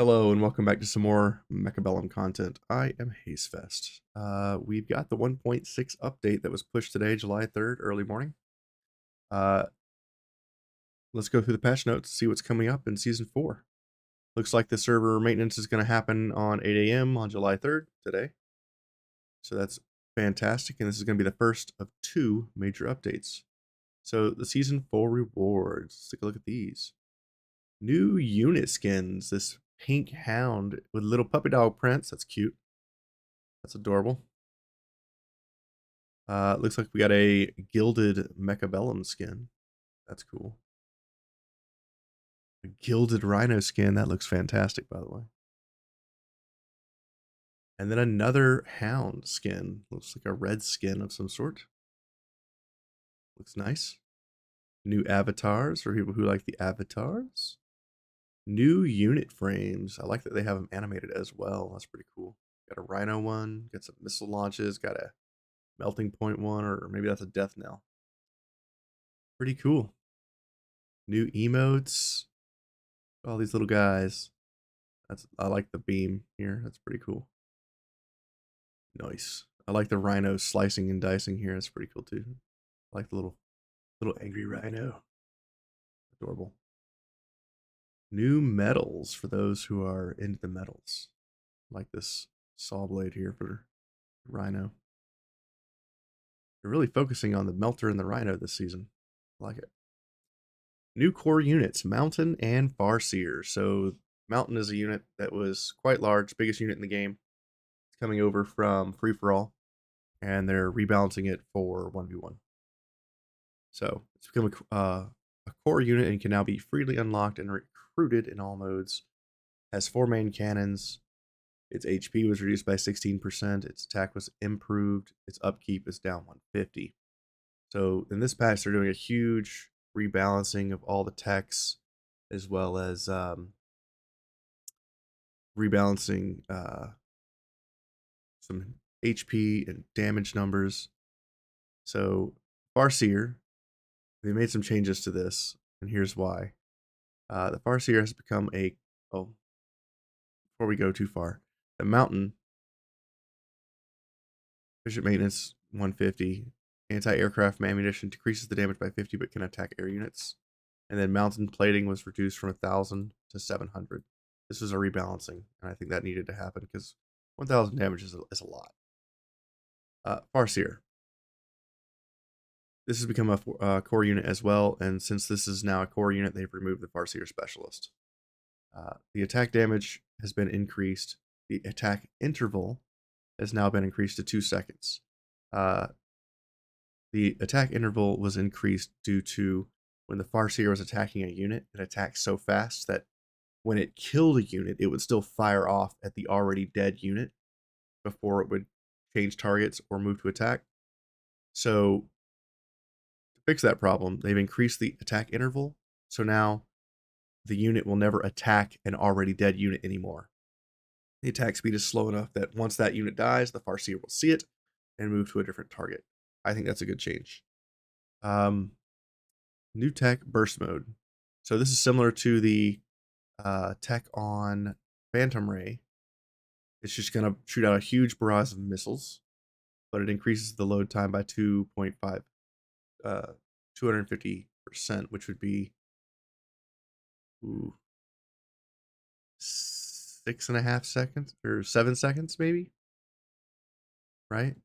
Hello and welcome back to some more Mechabellum content. I am Hazefest. We've got the 1.6 update that was pushed today, July 3rd, early morning. Uh, let's go through the patch notes, see what's coming up in Season 4. Looks like the server maintenance is going to happen on 8 a.m. on July 3rd today. So that's fantastic, and this is going to be the first of two major updates. So the Season 4 rewards, let's take a look at these. New unit skins, this pink hound with little puppy dog prints, that's cute. That's adorable. Looks like we got a gilded Mechabellum skin. That's cool. A gilded rhino skin. That looks fantastic, by the way. And then another hound skin. Looks like a red skin of some sort. Looks nice. New avatars for people who like the avatars. New unit frames. I like that they have them animated as well. That's pretty cool. Got a rhino one. Got some missile launches. Got a melting point one, or maybe that's a death knell. Pretty cool. New emotes. All these little guys. I like the beam here. That's pretty cool. Nice. I like the rhino slicing and dicing here. That's pretty cool too. I like the little angry rhino. Adorable. New metals for those who are into the metals. I like this saw blade here for rhino. They're really focusing on the melter and the rhino this season. I like it. New core units, Mountain and Farseer. So Mountain is a unit that was quite large, biggest unit in the game. It's coming over from Free For All, and they're rebalancing it for 1v1. So it's become a core unit and can now be freely unlocked and recruited in all modes. Has 4 main cannons. Its HP was reduced by 16%. Its attack was improved. Its upkeep is down 150. So in this patch, they're doing a huge rebalancing of all the techs, as well as rebalancing some HP and damage numbers. So Farseer, they made some changes to this, and here's why. The Farseer has become a... Oh, before we go too far. The Mountain, efficient maintenance 150. Anti-aircraft ammunition decreases the damage by 50 but can attack air units. And then Mountain plating was reduced from 1,000 to 700. This was a rebalancing, and I think that needed to happen because 1,000 damage is a lot. Farseer. This has become a core unit as well, and since this is now a core unit, they've removed the Farseer Specialist. The attack damage has been increased. The attack interval has now been increased to 2 seconds. The attack interval was increased due to when the Farseer was attacking a unit, it attacked so fast that when it killed a unit, it would still fire off at the already dead unit before it would change targets or move to attack. So to fix that problem, they've increased the attack interval. So now the unit will never attack an already dead unit anymore. The attack speed is slow enough that once that unit dies, the Farseer will see it and move to a different target. I think that's a good change. New tech, burst mode. So this is similar to the tech on Phantom Ray. It's just going to shoot out a huge barrage of missiles, but it increases the load time by 2.5, 250%, which would be 6.5 seconds or 7 seconds, maybe. Right?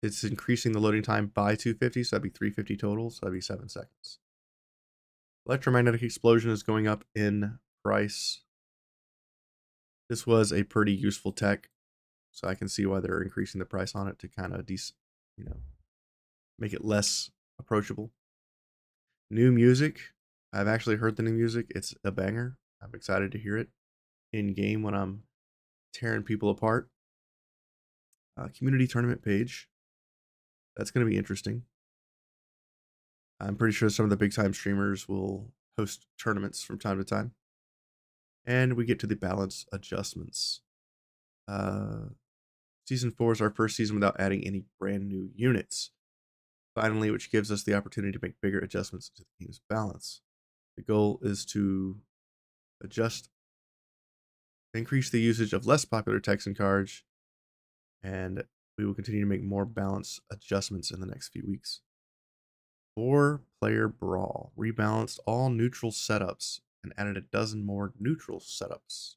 It's increasing the loading time by 250, so that'd be 350 total, so that'd be 7 seconds. Electromagnetic explosion is going up in price. This was a pretty useful tech, so I can see why they're increasing the price on it to kind of, make it less approachable. New music. I've actually heard the new music. It's a banger. I'm excited to hear it in game when I'm tearing people apart. Community tournament page. That's going to be interesting. I'm pretty sure some of the big time streamers will host tournaments from time to time. And we get to the balance adjustments. Season 4 is our first season without adding any brand new units. Finally, which gives us the opportunity to make bigger adjustments to the game's balance. The goal is to adjust, increase the usage of less popular techs and cards, and we will continue to make more balance adjustments in the next few weeks. 4-player brawl rebalanced all neutral setups and added a dozen more neutral setups.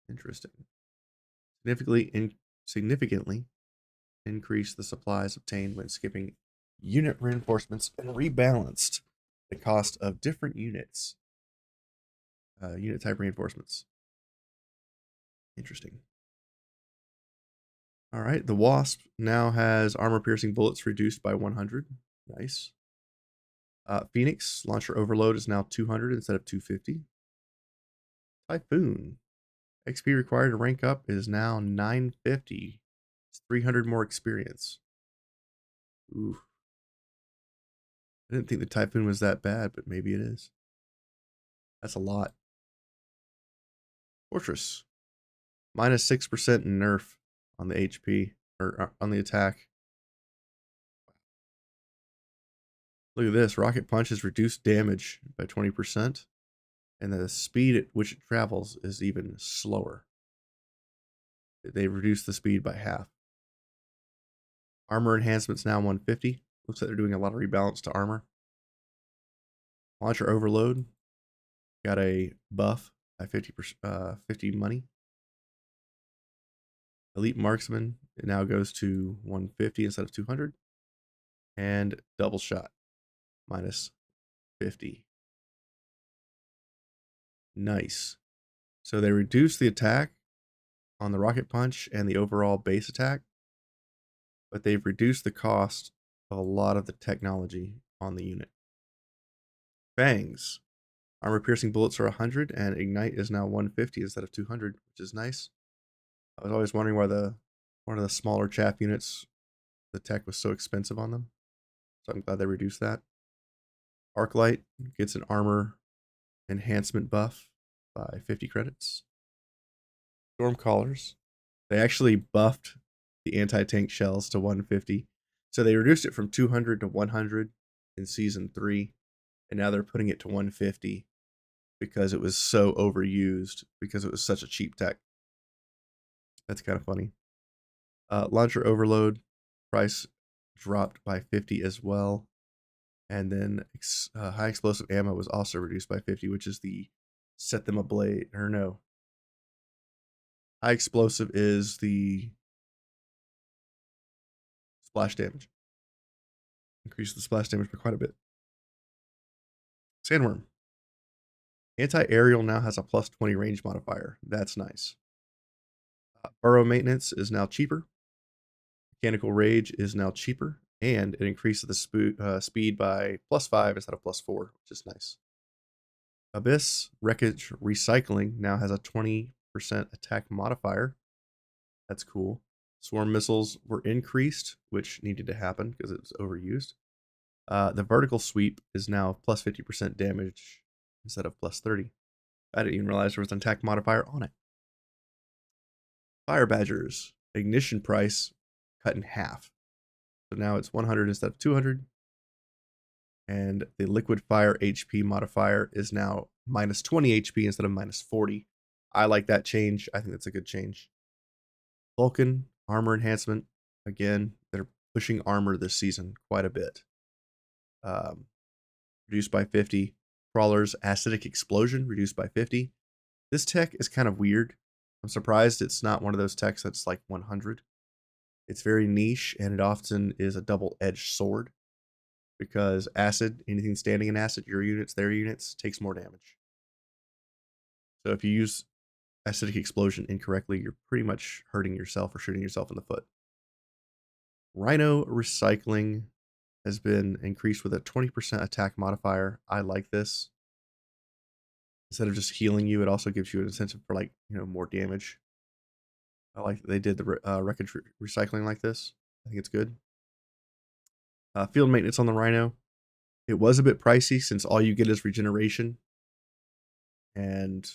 Interesting. Significantly increased the supplies obtained when skipping unit reinforcements and rebalanced the cost of different units. Unit type reinforcements. Interesting. All right, the Wasp now has armor piercing bullets reduced by 100. Nice. Phoenix launcher overload is now 200 instead of 250. Typhoon XP required to rank up is now 950. It's 300 more experience. Ooh. I didn't think the Typhoon was that bad, but maybe it is. That's a lot. Fortress. Minus 6% nerf on the HP, or on the attack. Look at this. Rocket Punch has reduced damage by 20, and the speed at which it travels is even slower. They reduced the speed by half. Armor enhancements now 150. Looks like they're doing a lot of rebalance to armor. Launcher overload. Got a buff by 50 money. Elite marksman, it now goes to 150 instead of 200. And double shot, minus 50. Nice. So they reduced the attack on the rocket punch and the overall base attack, but they've reduced the cost of a lot of the technology on the unit. Fangs. Armor piercing bullets are 100 and ignite is now 150 instead of 200, which is nice. I was always wondering why one of the smaller chaff units, the tech was so expensive on them. So I'm glad they reduced that. Arclight gets an armor enhancement buff by 50 credits. Stormcallers. They actually buffed the anti-tank shells to 150. So they reduced it from 200 to 100 in Season 3. And now they're putting it to 150 because it was so overused, because it was such a cheap tech. That's kind of funny. Launcher overload price dropped by 50 as well. And then high explosive ammo was also reduced by 50, which is the set them ablaze, or no. High explosive is the splash damage. Increase the splash damage by quite a bit. Sandworm. Anti-aerial now has a plus 20 range modifier. That's nice. Burrow maintenance is now cheaper. Mechanical rage is now cheaper. And it increases the speed by plus 5 instead of plus 4, which is nice. Abyss Wreckage Recycling now has a 20% attack modifier. That's cool. Swarm missiles were increased, which needed to happen because it was overused. The vertical sweep is now plus 50% damage instead of plus 30. I didn't even realize there was an attack modifier on it. Fire Badgers. Ignition price cut in half. So now it's 100 instead of 200. And the liquid fire HP modifier is now minus 20 HP instead of minus 40. I like that change. I think that's a good change. Vulcan armor enhancement. Again, they're pushing armor this season quite a bit. Reduced by 50. Crawler's acidic explosion reduced by 50. This tech is kind of weird. I'm surprised it's not one of those techs that's like 100. It's very niche, and it often is a double-edged sword because acid, anything standing in acid, your units, their units, takes more damage. So if you use acidic explosion incorrectly, you're pretty much hurting yourself or shooting yourself in the foot. Rhino recycling has been increased with a 20% attack modifier. I like this. Instead of just healing you, it also gives you an incentive for, like, more damage. I like that they did the wreckage recycling like this. I think it's good. Field maintenance on the Rhino. It was a bit pricey since all you get is regeneration and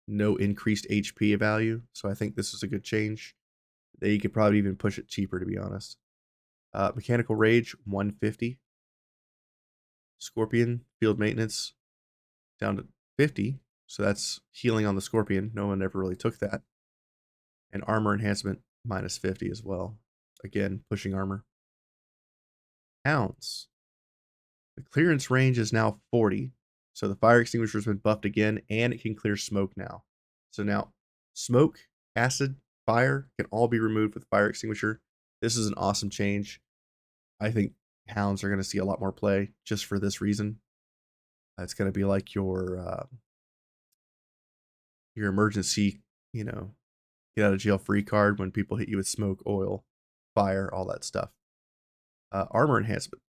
no increased HP value. So I think this is a good change. They could probably even push it cheaper, to be honest. Mechanical Rage, 150. Scorpion, field maintenance, down to 50. So that's healing on the Scorpion. No one ever really took that. And armor enhancement minus 50 as well. Again, pushing armor. Hounds. The clearance range is now 40. So the fire extinguisher has been buffed again, and it can clear smoke now. So now smoke, acid, fire can all be removed with fire extinguisher. This is an awesome change. I think hounds are going to see a lot more play just for this reason. It's going to be like your emergency, get out of jail free card when people hit you with smoke, oil, fire, all that stuff. Armor enhancement.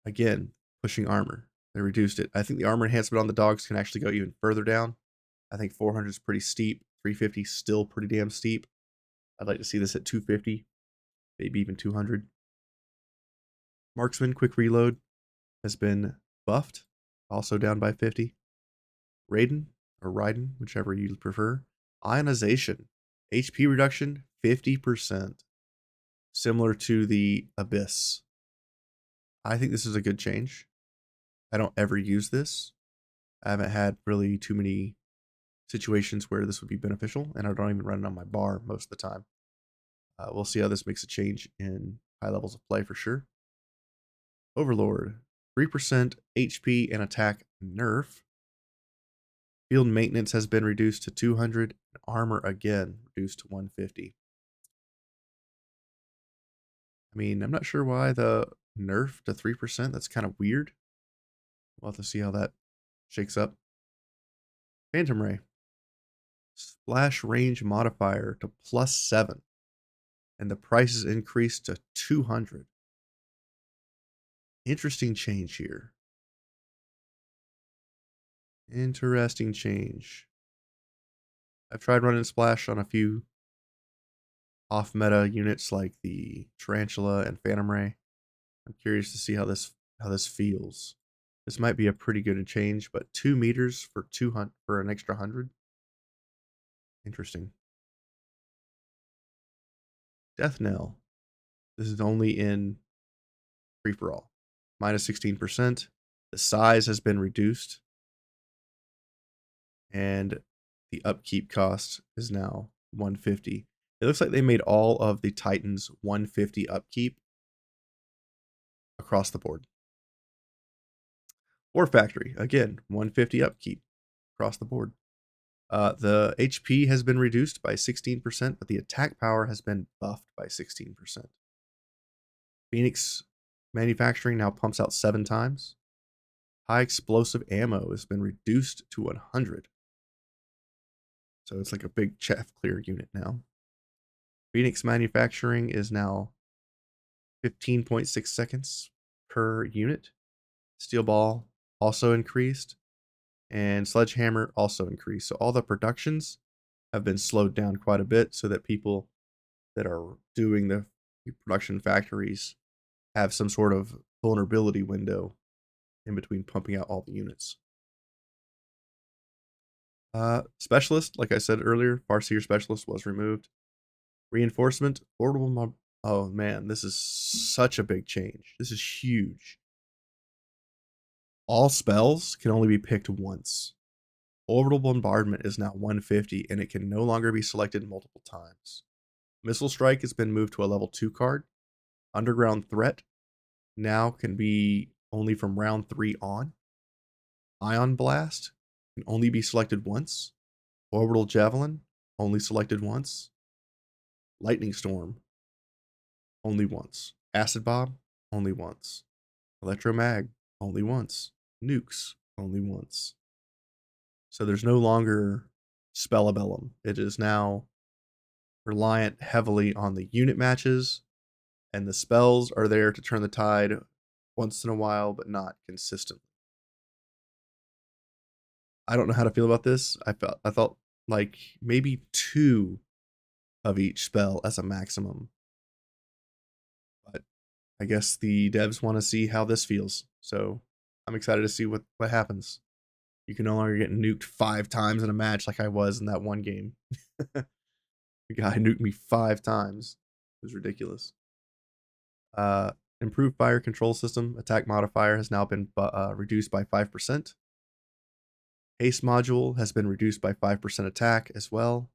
Again, pushing armor. They reduced it. I think the armor enhancement on the dogs can actually go even further down. I think 400 is pretty steep. 350 still pretty damn steep. I'd like to see this at 250, maybe even 200. Marksman quick reload has been buffed, also down by 50. Raiden or Raiden, whichever you prefer. Ionization, HP reduction 50%, similar to the Abyss. I think this is a good change. I don't ever use this. I haven't had really too many situations where this would be beneficial, and I don't even run it on my bar most of the time. We'll see how this makes a change in high levels of play for sure. Overlord, 3% HP and attack nerf. Field maintenance has been reduced to 200, and armor again reduced to 150. I mean, I'm not sure why the nerf to 3%. That's kind of weird. We'll have to see how that shakes up. Phantom Ray. Splash range modifier to +7. And the price is increased to 200. Interesting change here. Interesting change. I've tried running Splash on a few off-meta units like the Tarantula and Phantom Ray. I'm curious to see how this feels. This might be a pretty good change, but 2 meters for 200 for an extra 100. Interesting. Death Knell. This is only in free for all. Minus 16%. The size has been reduced. And the upkeep cost is now 150. It looks like they made all of the Titans 150 upkeep across the board. War Factory, again, 150 upkeep across the board. The HP has been reduced by 16%, but the attack power has been buffed by 16%. Phoenix manufacturing now pumps out 7 times. High explosive ammo has been reduced to 100. So it's like a big chaff clear unit now. Phoenix manufacturing is now 15.6 seconds per unit. Steel Ball also increased. And Sledgehammer also increased. So all the productions have been slowed down quite a bit so that people that are doing the production factories have some sort of vulnerability window in between pumping out all the units. Specialist, like I said earlier, Farseer Specialist was removed. Reinforcement, Orbital Mob. Oh man, this is such a big change. This is huge. All spells can only be picked once. Orbital Bombardment is now 150, and it can no longer be selected multiple times. Missile Strike has been moved to a level 2 card. Underground Threat now can be only from round 3 on. Ion Blast can only be selected once. Orbital Javelin, only selected once. Lightning Storm, only once. Acid Bomb, only once. Electromag, only once. Nukes, only once. So there's no longer Spellabellum. It is now reliant heavily on the unit matches, and the spells are there to turn the tide once in a while, but not consistently. I don't know how to feel about this. I thought like maybe 2 of each spell as a maximum. But I guess the devs want to see how this feels. So I'm excited to see what happens. You can no longer get nuked 5 times in a match like I was in that one game. The guy nuked me 5 times. It was ridiculous. Improved fire control system. Attack modifier has now been reduced by 5%. Haste module has been reduced by 5% attack as well.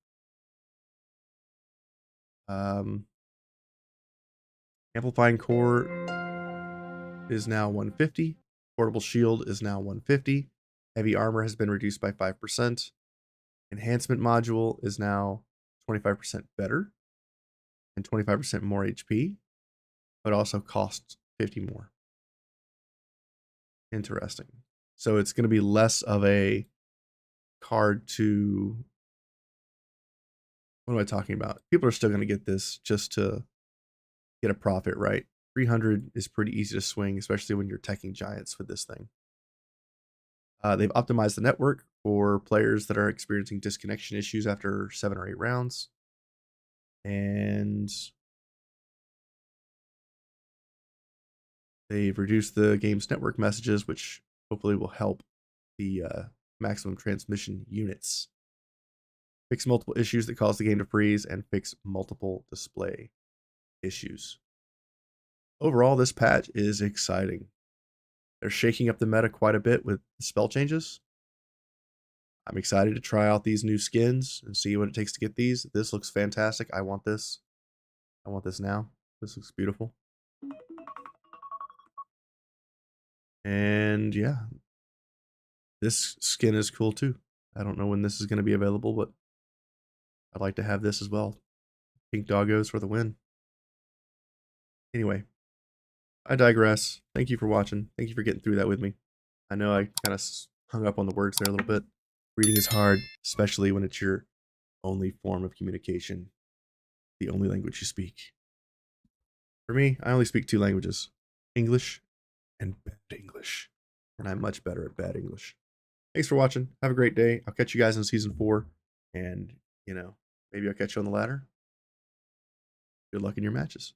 Amplifying core is now 150. Portable shield is now 150. Heavy armor has been reduced by 5%. Enhancement module is now 25% better and 25% more HP, but also costs 50 more. Interesting. So it's going to be less of a card to... What am I talking about? People are still going to get this just to get a profit, right? 300 is pretty easy to swing, especially when you're teching giants with this thing. They've optimized the network for players that are experiencing disconnection issues after 7 or 8 rounds. And they've reduced the game's network messages, which hopefully will help the maximum transmission units. Fix multiple issues that cause the game to freeze, and fix multiple display issues. Overall, this patch is exciting. They're shaking up the meta quite a bit with spell changes. I'm excited to try out these new skins and see what it takes to get these. This looks fantastic. I want this. I want this now. This looks beautiful. And yeah, this skin is cool too. I don't know when this is going to be available, but I'd like to have this as well. Pink doggos for the win. Anyway, I digress. Thank you for watching. Thank you for getting through that with me. I know I kind of hung up on the words there a little bit. Reading is hard, especially when it's your only form of communication, the only language you speak. For me, I only speak 2 languages, English and bad English. And I'm much better at bad English. Thanks for watching. Have a great day. I'll catch you guys in season 4. And, maybe I'll catch you on the ladder. Good luck in your matches.